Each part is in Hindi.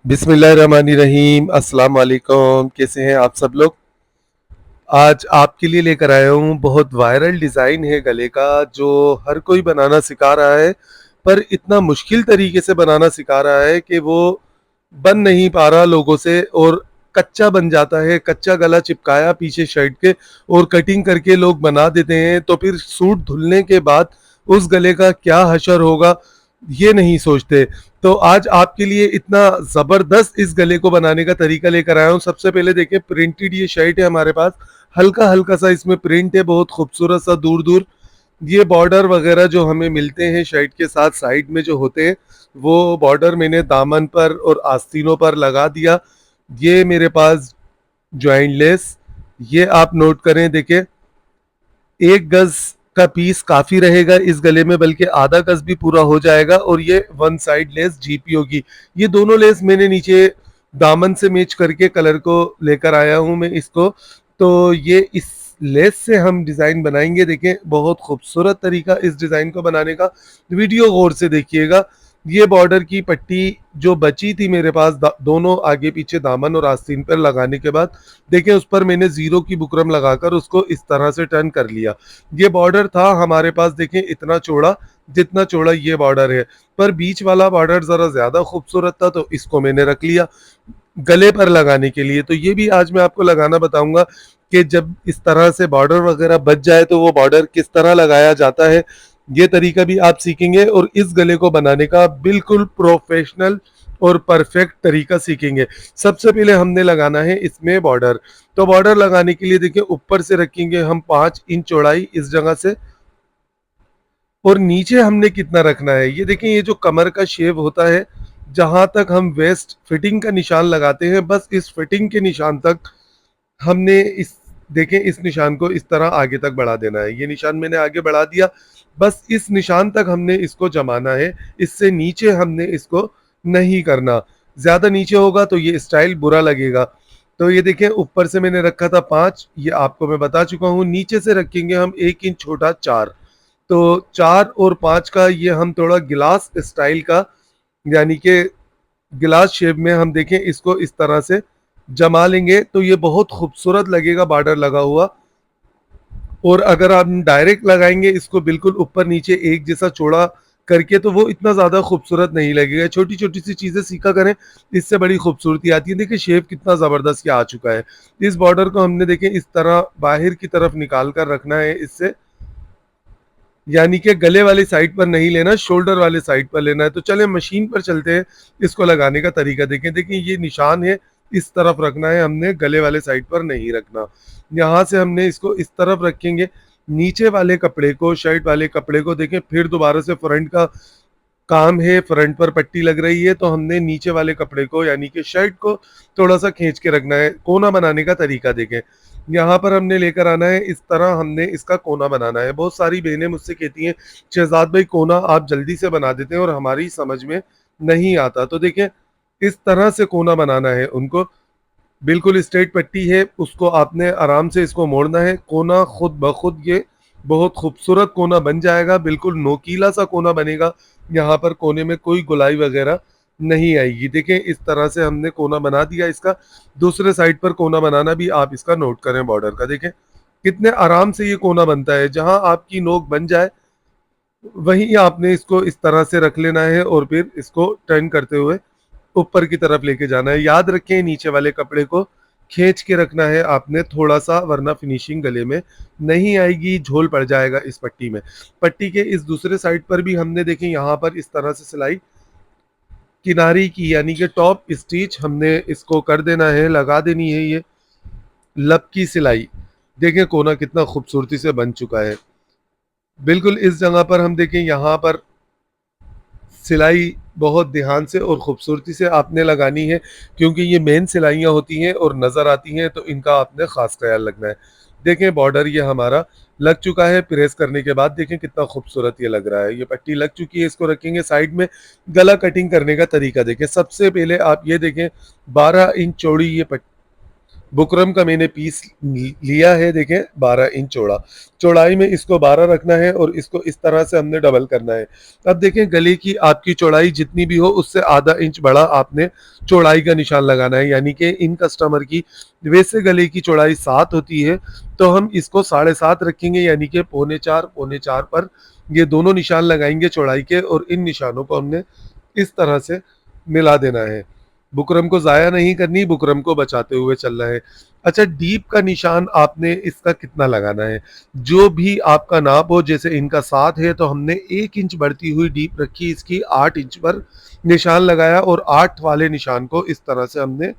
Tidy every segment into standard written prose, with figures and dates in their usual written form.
बिस्मिल्लाहिर्रहमानिर्रहीम। अस्सलाम वालेकुम। कैसे हैं आप सब लोग? आज आपके लिए लेकर आया हूँ बहुत वायरल डिज़ाइन है गले का, जो हर कोई बनाना सिखा रहा है, पर इतना मुश्किल तरीके से बनाना सिखा रहा है कि वो बन नहीं पा रहा लोगों से, और कच्चा बन जाता है। कच्चा गला चिपकाया पीछे शर्ट के और कटिंग करके लोग बना देते हैं, तो फिर सूट धुलने के बाद उस गले का क्या हशर होगा ये नहीं सोचते। तो आज आपके लिए इतना ज़बरदस्त इस गले को बनाने का तरीका लेकर आया हूँ। सबसे पहले देखिए, प्रिंटेड ये शर्ट है हमारे पास, हल्का हल्का सा इसमें प्रिंट है, बहुत खूबसूरत सा दूर दूर। ये बॉर्डर वगैरह जो हमें मिलते हैं शर्ट के साथ साइड में जो होते हैं, वो बॉर्डर मैंने दामन पर और आस्तीनों पर लगा दिया। ये मेरे पास ज्वाइंट लेस, ये आप नोट करें। देखिए, 1 गज का पीस काफी रहेगा इस गले में, बल्कि आधा गज भी पूरा हो जाएगा। और ये वन साइड लेस जीपी होगी। ये दोनों लेस मैंने नीचे दामन से मैच करके कलर को लेकर आया हूं मैं इसको। तो ये इस लेस से हम डिजाइन बनाएंगे। देखें, बहुत खूबसूरत तरीका इस डिजाइन को बनाने का, वीडियो गौर से देखिएगा। ये बॉर्डर की पट्टी जो बची थी मेरे पास, दोनों आगे पीछे दामन और आस्तीन पर लगाने के बाद, देखें उस पर मैंने जीरो की बुकरम लगाकर उसको इस तरह से टर्न कर लिया। ये बॉर्डर था हमारे पास, देखें इतना चौड़ा, जितना चौड़ा ये बॉर्डर है, पर बीच वाला बॉर्डर जरा ज्यादा खूबसूरत था, तो इसको मैंने रख लिया गले पर लगाने के लिए। तो ये भी आज मैं आपको लगाना बताऊंगा कि जब इस तरह से बॉर्डर वगैरह बच जाए तो वो बॉर्डर किस तरह लगाया जाता है, ये तरीका भी आप सीखेंगे और इस गले को बनाने का बिल्कुल प्रोफेशनल और परफेक्ट तरीका सीखेंगे। सबसे पहले हमने लगाना है इसमें बॉर्डर। तो बॉर्डर लगाने के लिए देखिए, ऊपर से रखेंगे हम 5 इंच चौड़ाई इस जगह से, और नीचे हमने कितना रखना है ये देखें। ये जो कमर का शेप होता है, जहां तक हम वेस्ट फिटिंग का निशान लगाते हैं, बस इस फिटिंग के निशान तक हमने इस देखें इस निशान को इस तरह आगे तक बढ़ा देना है। ये निशान मैंने आगे बढ़ा दिया, बस इस निशान तक हमने इसको जमाना है। इससे नीचे हमने इसको नहीं करना, ज्यादा नीचे होगा तो ये स्टाइल बुरा लगेगा। तो ये देखें, ऊपर से मैंने रखा था 5, ये आपको मैं बता चुका हूँ। नीचे से रखेंगे हम 1 इंच छोटा 4। तो 4 और 5 का ये हम थोड़ा गिलास स्टाइल का, यानी कि गिलास शेप में हम देखें इसको इस तरह से जमा लेंगे, तो ये बहुत खूबसूरत लगेगा बॉर्डर लगा हुआ। और अगर आप डायरेक्ट लगाएंगे इसको बिल्कुल ऊपर नीचे एक जैसा चौड़ा करके, तो वो इतना ज़्यादा खूबसूरत नहीं लगेगा। छोटी छोटी सी चीज़ें सीखा करें, इससे बड़ी खूबसूरती आती है। देखिए शेप कितना ज़बरदस्त क्या आ चुका है। इस बॉर्डर को हमने देखें इस तरह बाहर की तरफ निकाल कर रखना है इससे, यानी कि गले वाली साइड पर नहीं लेना, शोल्डर वाले साइड पर लेना है। तो चले मशीन पर चलते हैं, इसको लगाने का तरीका देखें। देखिए ये निशान है, इस तरफ रखना है हमने, गले वाले साइड पर नहीं रखना। यहाँ से हमने इसको इस तरफ रखेंगे। नीचे वाले कपड़े को, शर्ट वाले कपड़े को देखें, फिर दोबारा से फ्रंट का काम है, फ्रंट पर पट्टी लग रही है, तो हमने नीचे वाले कपड़े को यानी कि शर्ट को थोड़ा सा खींच के रखना है। कोना बनाने का तरीका देखें, यहाँ पर हमने लेकर आना है, इस तरह हमने इसका कोना बनाना है। बहुत सारी बहनें मुझसे कहती हैं, शहजाद भाई कोना आप जल्दी से बना देते हैं और हमारी समझ में नहीं आता। तो देखें इस तरह से कोना बनाना है उनको, बिल्कुल स्ट्रेट पट्टी है, उसको आपने आराम से इसको मोड़ना है। कोना खुद ब खुद ये बहुत खूबसूरत कोना बन जाएगा, बिल्कुल नोकीला सा कोना बनेगा। यहाँ पर कोने में कोई गुलाई वगैरह नहीं आएगी। देखें इस तरह से हमने कोना बना दिया इसका। दूसरे साइड पर कोना बनाना भी आप इसका नोट करें बॉर्डर का। देखें कितने आराम से ये कोना बनता है। जहां आपकी नोक बन जाए वहीं आपने इसको इस तरह से रख लेना है और फिर इसको टर्न करते हुए ऊपर की तरफ लेके जाना है। याद रखें नीचे वाले कपड़े को खींच के रखना है आपने थोड़ा सा, वरना फिनिशिंग गले में नहीं आएगी, झोल पड़ जाएगा इस पट्टी में। पट्टी के इस दूसरे साइड पर भी हमने देखें यहाँ पर इस तरह से सिलाई किनारी की, यानी कि टॉप स्टिच हमने इसको कर देना है, लगा देनी है ये लब की सिलाई। देखें कोना कितना खूबसूरती से बन चुका है। बिल्कुल इस जगह पर हम देखें, यहाँ पर सिलाई बहुत ध्यान से और खूबसूरती से आपने लगानी है, क्योंकि ये मेन सिलाइयाँ होती हैं और नज़र आती हैं, तो इनका आपने ख़ास ख्याल रखना है। देखें बॉर्डर ये हमारा लग चुका है, प्रेस करने के बाद देखें कितना खूबसूरत ये लग रहा है। ये पट्टी लग चुकी है, इसको रखेंगे साइड में। गला कटिंग करने का तरीका देखें। सबसे पहले आप ये देखें 12 इंच चौड़ी ये बुकरम का मैंने पीस लिया है, देखें 12 इंच चौड़ा, चौड़ाई में इसको 12 रखना है और इसको इस तरह से हमने डबल करना है। अब देखें गले की आपकी चौड़ाई जितनी भी हो उससे आधा इंच बड़ा आपने चौड़ाई का निशान लगाना है, यानी कि इन कस्टमर की वैसे गले की चौड़ाई 7 होती है तो हम इसको 7.5 रखेंगे, यानी कि पौने चार पर ये दोनों निशान लगाएंगे चौड़ाई के, और इन निशानों को हमने इस तरह से मिला देना है। बुकरम को ज़ाया नहीं करनी, बुकरम को बचाते हुए चलना है। अच्छा, डीप का निशान आपने इसका कितना लगाना है, जो भी आपका नाप हो, जैसे इनका 7 है तो हमने 1 इंच बढ़ती हुई डीप रखी, इसकी 8 इंच पर निशान लगाया और 8 वाले निशान को इस तरह से हमने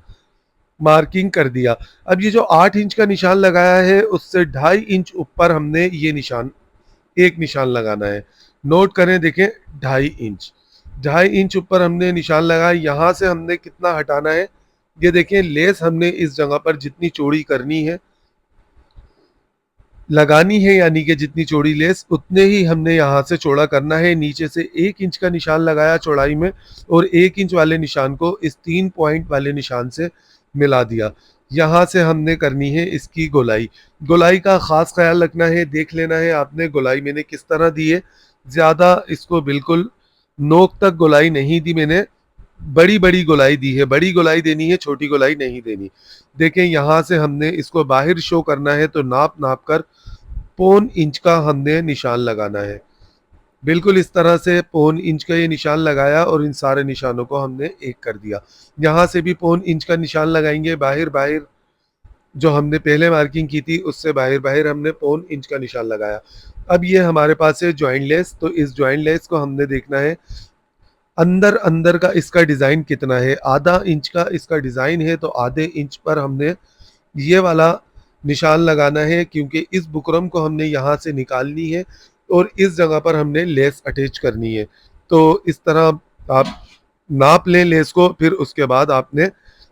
मार्किंग कर दिया। अब ये जो 8 इंच का निशान लगाया है उससे 2.5 इंच ऊपर हमने ये निशान एक निशान लगाना है। नोट करें, देखें 2.5 इंच, 2.5 इंच ऊपर हमने निशान लगाया। यहाँ से हमने कितना हटाना है, ये देखें लेस हमने इस जगह पर जितनी चौड़ी करनी है लगानी है, यानी कि जितनी चौड़ी लेस उतने ही हमने यहाँ से चौड़ा करना है। नीचे से 1 इंच का निशान लगाया चौड़ाई में और 1 इंच वाले निशान को इस 3 पॉइंट वाले निशान से मिला दिया। यहाँ से हमने करनी है इसकी गोलाई। गोलाई का ख़ास ख्याल रखना है, देख लेना है आपने गोलाई मैंने किस तरह दी है। ज़्यादा इसको बिल्कुल नोक तक गोलाई नहीं दी मैंने, बड़ी बड़ी गोलाई दी है, बड़ी गोलाई देनी है, छोटी गोलाई नहीं देनी। देखें यहाँ से हमने इसको बाहर शो करना है तो नाप नाप कर 1.25 इंच का हमने निशान लगाना है। बिल्कुल इस तरह से 1.25 इंच का ये निशान लगाया और इन सारे निशानों को हमने एक कर दिया। यहाँ से भी 1.25 इंच का निशान लगाएंगे, बाहर बाहर जो हमने पहले मार्किंग की थी उससे बाहर बाहर हमने 1.25 इंच का निशान लगाया। अब ये हमारे पास है ज्वाइंट लेस, तो इस ज्वाइंट लेस को हमने देखना है अंदर अंदर का इसका डिज़ाइन कितना है। आधा इंच का इसका डिज़ाइन है तो आधे इंच पर हमने ये वाला निशान लगाना है, क्योंकि इस बुकरम को हमने यहाँ से निकालनी है और इस जगह पर हमने लेस अटैच करनी है। तो इस तरह आप नाप लें लेस को, फिर उसके बाद आपने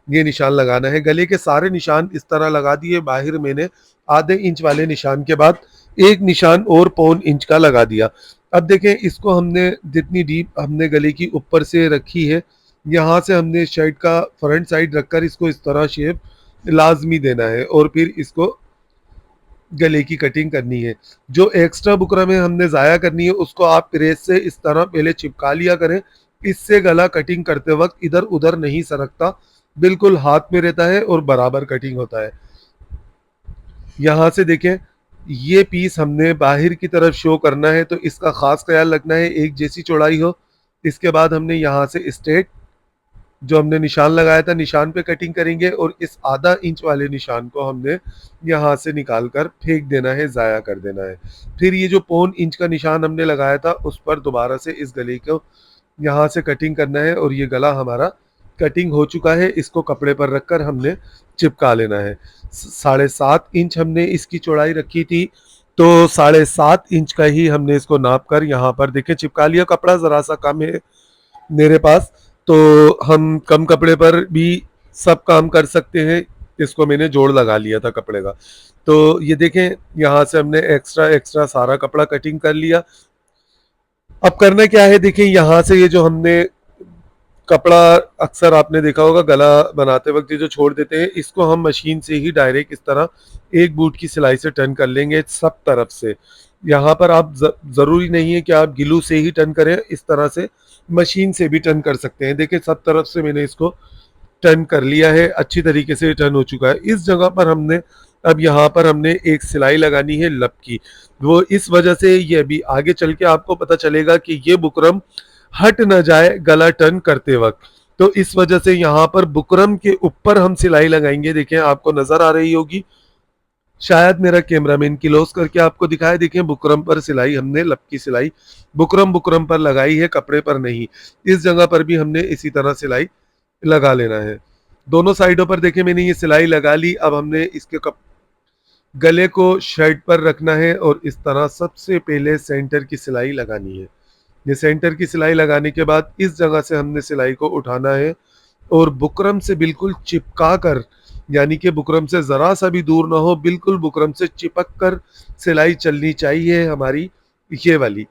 ये निशान लगाना है। गले के सारे निशान इस तरह लगा दिए, बाहर मैंने आधे इंच वाले निशान के बाद एक निशान और 1.25 इंच का लगा दिया। अब देखें इसको हमने जितनी डीप हमने गले की ऊपर से रखी है, यहाँ से हमने शर्ट का फ्रंट साइड रखकर इसको इस तरह शेप लाजमी देना है और फिर इसको गले की कटिंग करनी है। जो एक्स्ट्रा बुकरम है हमने ज़ाया करनी है उसको आप प्रेस से इस तरह पहले चिपका लिया करें, इससे गला कटिंग करते वक्त इधर उधर नहीं सरकता, बिल्कुल हाथ में रहता है और बराबर कटिंग होता है। यहाँ से देखें ये पीस हमने बाहर की तरफ शो करना है तो इसका ख़ास ख्याल रखना है एक जैसी चौड़ाई हो। इसके बाद हमने यहाँ से स्ट्रेट जो हमने निशान लगाया था निशान पे कटिंग करेंगे और इस आधा इंच वाले निशान को हमने यहाँ से निकाल कर फेंक देना है, ज़ाया कर देना है। फिर ये जो 1.25 इंच का निशान हमने लगाया था उस पर दोबारा से इस गले को यहाँ से कटिंग करना है और ये गला हमारा कटिंग हो चुका है। इसको कपड़े पर रखकर हमने चिपका लेना है। 7.5 इंच हमने इसकी चौड़ाई रखी थी तो 7.5 इंच का ही हमने इसको नाप कर यहाँ पर देखें चिपका लिया। कपड़ा ज़रा सा कम है मेरे पास तो हम कम कपड़े पर भी सब काम कर सकते हैं। इसको मैंने जोड़ लगा लिया था कपड़े का, तो ये देखें यहाँ से हमने एक्स्ट्रा एक्स्ट्रा सारा कपड़ा कटिंग कर लिया। अब करना क्या है, देखें यहाँ से ये जो हमने कपड़ा अक्सर आपने देखा होगा गला बनाते वक्त ये जो छोड़ देते हैं इसको हम मशीन से ही डायरेक्ट इस तरह एक बूट की सिलाई से टर्न कर लेंगे सब तरफ से। यहाँ पर आप ज़रूरी नहीं है कि आप गिलू से ही टर्न करें, इस तरह से मशीन से भी टर्न कर सकते हैं। देखिए सब तरफ से मैंने इसको टर्न कर लिया है, अच्छी तरीके से टर्न हो चुका है। इस जगह पर हमने अब यहाँ पर हमने एक सिलाई लगानी है लब की, वो इस वजह से ये अभी आगे चल के आपको पता चलेगा कि ये बुकरम हट ना जाए गला टर्न करते वक्त, तो इस वजह से यहाँ पर बुकरम के ऊपर हम सिलाई लगाएंगे। देखें आपको नजर आ रही होगी, शायद मेरा कैमरामैन क्लोज करके आपको दिखाए। देखें बुकरम पर सिलाई हमने लब की सिलाई बुकरम बुकरम पर लगाई है, कपड़े पर नहीं। इस जगह पर भी हमने इसी तरह सिलाई लगा लेना है। दोनों साइडों पर देखें मैंने ये सिलाई लगा ली। अब हमने इसके गले को शर्ट पर रखना है और इस तरह सबसे पहले सेंटर की सिलाई लगानी है। ये सेंटर की सिलाई लगाने के बाद इस जगह से हमने सिलाई को उठाना है और बुकरम से बिल्कुल चिपका कर, यानी कि बुकरम से ज़रा सा भी दूर ना हो, बिल्कुल बुकरम से चिपक कर सिलाई चलनी चाहिए हमारी ये वाली।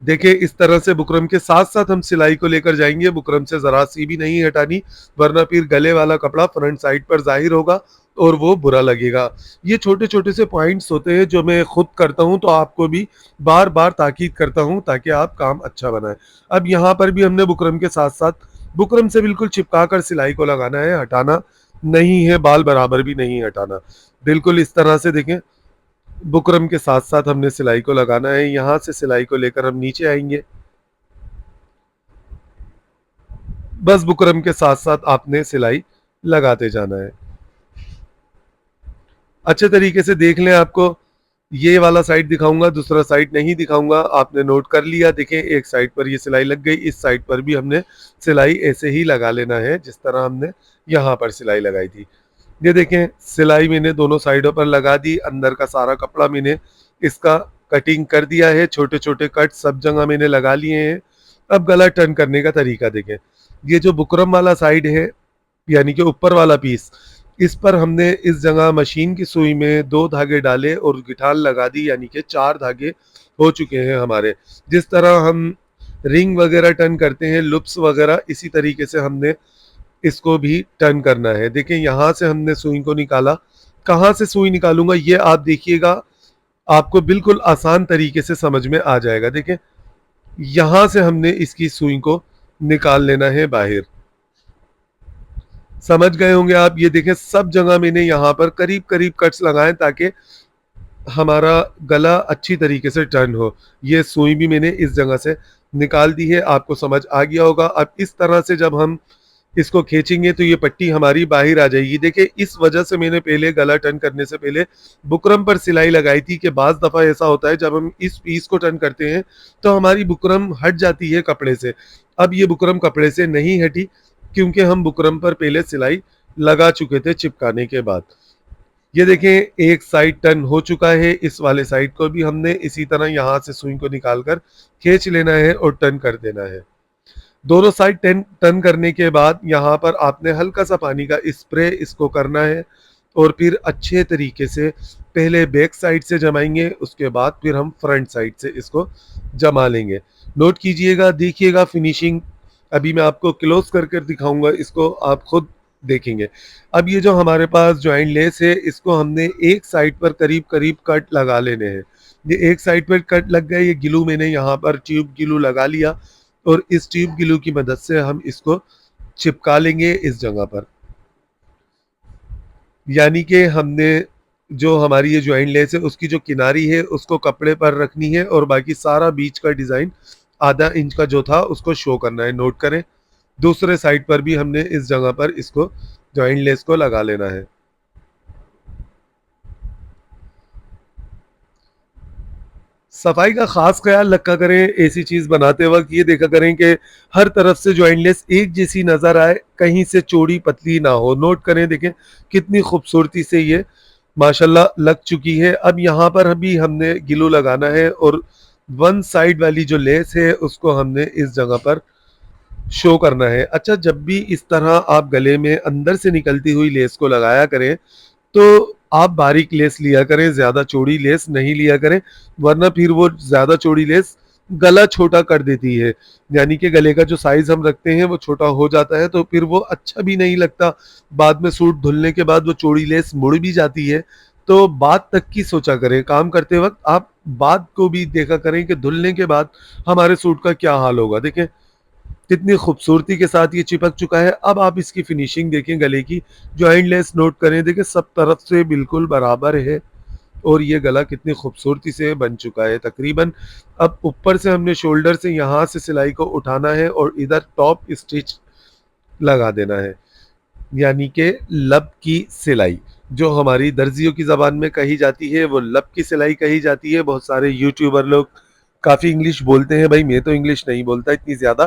देखिए इस तरह से बुकरम के साथ साथ हम सिलाई को लेकर जाएंगे, बुकरम से ज़रा सी भी नहीं हटानी, वरना फिर गले वाला कपड़ा फ्रंट साइड पर ज़ाहिर होगा और वो बुरा लगेगा। ये छोटे-छोटे से पॉइंट्स होते हैं जो मैं खुद करता हूँ, तो आपको भी बार-बार ताकीद करता हूँ ताकि आप काम अच्छा बनाएँ। अब यहाँ पर भी हमने बुकरम के साथ-साथ बुकरम से बिल्कुल चिपका कर सिलाई को लगाना है, हटाना नहीं है, बाल बराबर भी नहीं हटाना। बिल्कुल इस तरह से देखें, बुकरम के साथ-साथ हमने सिलाई को लगाना है, यहाँ से सिलाई को लेकर हम नीचे आएँगे। बस बुकरम के साथ-साथ आपने सिलाई लगाते जाना है। अच्छे तरीके से देख लें, आपको ये वाला साइड दिखाऊँगा, दूसरा साइड नहीं दिखाऊँगा। आपने नोट कर लिया, देखें एक साइड पर ये सिलाई लग गई, इस साइड पर भी हमने सिलाई ऐसे ही लगा लेना है जिस तरह हमने यहाँ पर सिलाई लगाई थी। ये देखें सिलाई मैंने दोनों साइडों पर लगा दी, अंदर का सारा कपड़ा मैंने इसका कटिंग कर दिया है, छोटे-छोटे कट सब जगह मैंने लगा लिए हैं। अब गला टर्न करने का तरीका देखें। ये जो बुकरम वाला साइड है, यानी कि ऊपर वाला पीस, इस पर हमने इस जगह मशीन की सुई में 2 धागे डाले और गिठान लगा दी, यानी कि 4 धागे हो चुके हैं हमारे। जिस तरह हम रिंग वगैरह टर्न करते हैं, लूप्स वगैरह, इसी तरीके से हमने इसको भी टर्न करना है। देखिए यहाँ से हमने सुई को निकाला, कहाँ से सुई निकालूंगा ये आप देखिएगा, आपको बिल्कुल आसान तरीके से समझ में आ जाएगा। देखें यहाँ से हमने इसकी सुई को निकाल लेना है बाहर। समझ गए होंगे आप। ये देखें सब जगह मैंने यहाँ पर करीब करीब कट्स लगाए ताकि हमारा गला अच्छी तरीके से टर्न हो। ये सुई भी मैंने इस जगह से निकाल दी है, आपको समझ आ गया होगा। अब इस तरह से जब हम इसको खींचेंगे तो ये पट्टी हमारी बाहर आ जाएगी। देखिए इस वजह से मैंने पहले गला टर्न करने से पहले बुकरम पर सिलाई लगाई थी कि बाज़ दफ़ा ऐसा होता है जब हम इस पीस को टर्न करते हैं तो हमारी बुकरम हट जाती है कपड़े से। अब ये बुकरम कपड़े से नहीं हटी क्योंकि हम बुकरम पर पहले सिलाई लगा चुके थे चिपकाने के बाद। ये देखें एक साइड टर्न हो चुका है, इस वाले साइड को भी हमने इसी तरह यहाँ से सुई को निकालकर खींच लेना है और टर्न कर देना है। दोनों साइड टर्न टर्न करने के बाद यहाँ पर आपने हल्का सा पानी का स्प्रे इसको करना है और फिर अच्छे तरीके से पहले बैक साइड से जमाएंगे, उसके बाद फिर हम फ्रंट साइड से इसको जमा लेंगे। नोट कीजिएगा, देखिएगा फिनिशिंग अभी मैं आपको क्लोज करके दिखाऊंगा, इसको आप खुद देखेंगे। अब ये जो हमारे पास ज्वाइंट लेस है, इसको हमने एक साइड पर करीब करीब कट लगा लेने हैं। ये एक साइड पर कट लग गए, ये गिलू मैंने यहाँ पर ट्यूब गिलू लगा लिया और इस ट्यूब गिलू की मदद से हम इसको चिपका लेंगे इस जगह पर। यानी कि हमने जो हमारी ये ज्वाइंट लेस है उसकी जो किनारी है उसको कपड़े पर रखनी है और बाकी सारा बीच का डिज़ाइन आधा इंच का जो था उसको शो करना है। नोट करें दूसरे साइड पर भी हमने इस जगह पर इसको ज्वाइंट लेस को लगा लेना है। सफाई का खास ख्याल रखा करें ऐसी चीज बनाते वक्त, ये देखा करें कि हर तरफ से ज्वाइंट लेस एक जैसी नजर आए, कहीं से चौड़ी पतली ना हो। नोट करें, देखें कितनी खूबसूरती से ये माशाल्लाह लग चुकी है। अब यहाँ पर अभी हमने गिलू लगाना है और वन साइड वाली जो लेस है उसको हमने इस जगह पर शो करना है। अच्छा, जब भी इस तरह आप गले में अंदर से निकलती हुई लेस को लगाया करें तो आप बारीक लेस लिया करें, ज़्यादा चौड़ी लेस नहीं लिया करें, वरना फिर वो ज़्यादा चौड़ी लेस गला छोटा कर देती है। यानी कि गले का जो साइज़ हम रखते हैं वो छोटा हो जाता है, तो फिर वो अच्छा भी नहीं लगता। बाद में सूट धुलने के बाद वो चौड़ी लेस मुड़ भी जाती है। तो बात तक की सोचा करें, काम करते वक्त आप बात को भी देखा करें कि धुलने के बाद हमारे सूट का क्या हाल होगा। देखें कितनी खूबसूरती के साथ ये चिपक चुका है। अब आप इसकी फिनिशिंग देखें, गले की ज्वाइंट लेस नोट करें, देखें सब तरफ से बिल्कुल बराबर है और ये गला कितनी खूबसूरती से बन चुका है तकरीबन। अब ऊपर से हमने शोल्डर से यहाँ से सिलाई को उठाना है और इधर टॉप स्टिच लगा देना है, यानी कि लब की सिलाई जो हमारी दर्जियों की ज़बान में कही जाती है वो लब की सिलाई कही जाती है। बहुत सारे यूट्यूबर लोग काफ़ी इंग्लिश बोलते हैं, भाई मैं तो इंग्लिश नहीं बोलता इतनी ज़्यादा,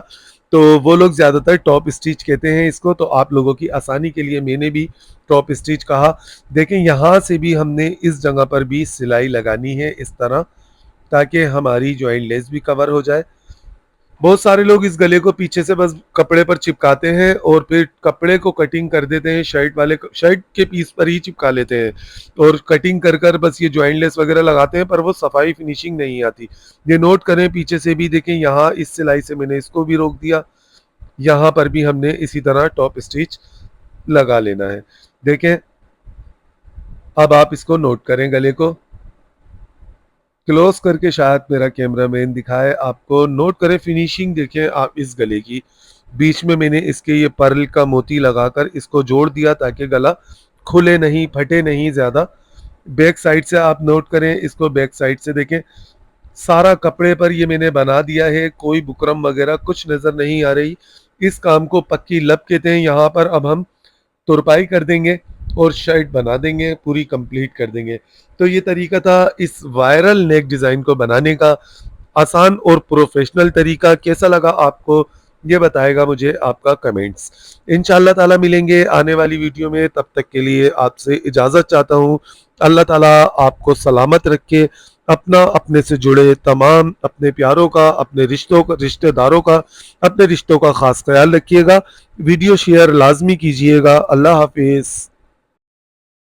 तो वो लोग ज़्यादातर टॉप स्टिच कहते हैं इसको। तो आप लोगों की आसानी के लिए मैंने भी टॉप स्टिच कहा। देखें यहाँ से भी हमने इस जगह पर भी सिलाई लगानी है इस तरह, ताकि हमारी ज्वाइंट लेस भी कवर हो जाए। बहुत सारे लोग इस गले को पीछे से बस कपड़े पर चिपकाते हैं और फिर कपड़े को कटिंग कर देते हैं, शर्ट के पीस पर ही चिपका लेते हैं और कटिंग कर कर बस ये ज्वाइंट लेस वगैरह लगाते हैं, पर वो सफाई फिनिशिंग नहीं आती। ये नोट करें, पीछे से भी देखें, यहाँ इस सिलाई से मैंने इसको भी रोक दिया, यहाँ पर भी हमने इसी तरह टॉप स्टिच लगा लेना है। देखें, अब आप इसको नोट करें, गले को क्लोज करके शायद मेरा कैमरामैन दिखाए आपको, नोट करें फिनिशिंग देखें आप इस गले की। बीच में मैंने इसके ये पर्ल का मोती लगाकर इसको जोड़ दिया ताकि गला खुले नहीं, फटे नहीं ज्यादा। बैक साइड से आप नोट करें इसको, बैक साइड से देखें, सारा कपड़े पर ये मैंने बना दिया है, कोई बुकरम वगैरह कुछ नजर नहीं आ रही। इस काम को पक्की लब कहते हैं। यहाँ पर अब हम तुरपाई कर देंगे और शर्ट बना देंगे, पूरी कंप्लीट कर देंगे। तो ये तरीका था इस वायरल नेक डिज़ाइन को बनाने का, आसान और प्रोफेशनल तरीका। कैसा लगा आपको ये बताएगा मुझे आपका कमेंट्स। इंशाल्लाह ताला मिलेंगे आने वाली वीडियो में, तब तक के लिए आपसे इजाज़त चाहता हूँ। अल्लाह ताला आपको सलामत रखे, अपना, अपने से जुड़े तमाम अपने प्यारों का, अपने रिश्तों का, रिश्तेदारों का, अपने रिश्तों का खास ख्याल रखिएगा। वीडियो शेयर लाजमी कीजिएगा। अल्लाह हाफिज़।